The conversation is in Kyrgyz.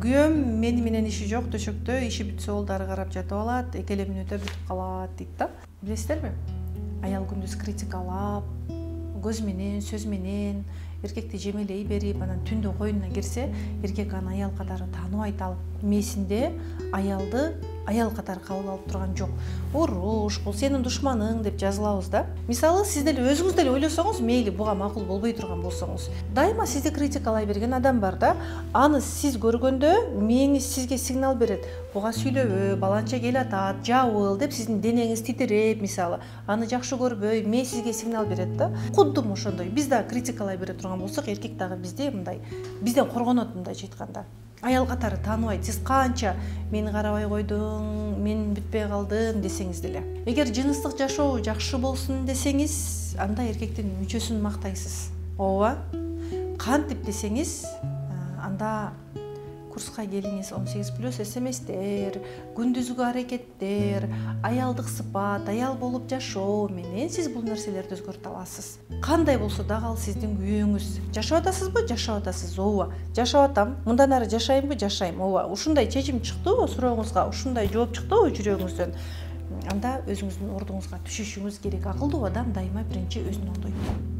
Күйөөм мени менен иши жок, төшөктө иши бүтсө ол дары карап жатып алат, эки эле мүнөттө бүтүп калат дейт да. Билесиздерби? Аял күндүз критикалап, көз менен, сөз менен эркекти жемелей берип, анан түндө койнуна кирсе, эркек аны аял катары тааныбайт, ал мээсинде аялды аял катары кабыл алып турган жок. Уруш, бул сенин душманың деп жазылабыз да. Мисалы, сиз деле өзүңүз деле ойлосоңуз, мейли буга макул болбой турган болсоңуз, дайыма сизди критикалай берген адам бар да. Аны сиз көргөндө мээңиз сизге сигнал берет. Буга сүйлөбө, баланча келатат, жабыл деп сиздин денеңиз титиреп, мисалы, аны жакшы көрбөй, мээ сизге сигнал берет да. Куддум ошондой. Биз да критикалай бере турган болсок, эркек дагы бизде мындай, бизден коргонот мындайча айтканда. Аял катары тааныбайт. Сиз канча мени карабай койдуң, мен бүтпөй калдым десеңиз деле. Эгер жыныстык жашоо жакшы болсун десеңиз, анда эркектин мүчөсүн мактайсыз. Ооба. Кантип десеңиз, анда курска келиңиз 18+ смстер, күндүзгү аракеттер, аялдык сыпат, аял болуп жашоо менен сиз бул нерселерди өзгөртө аласыз. Кандай болсо дагы ал сиздин күйөөңүз. Жашап атасызбы? Жашап атасыз. Ооба. Жашап атам. Мындан ары жашаймбы? Жашайм. Ооба. Ушундай чечим чыктыбы сурооңузга? Ушундай жооп чыктыбы жүрөгүңүздөн? Анда өзүңүздүн ордуңузга түшүшүңүз керек. Акылдуу адам дайыма биринчи өзүн оңдойт.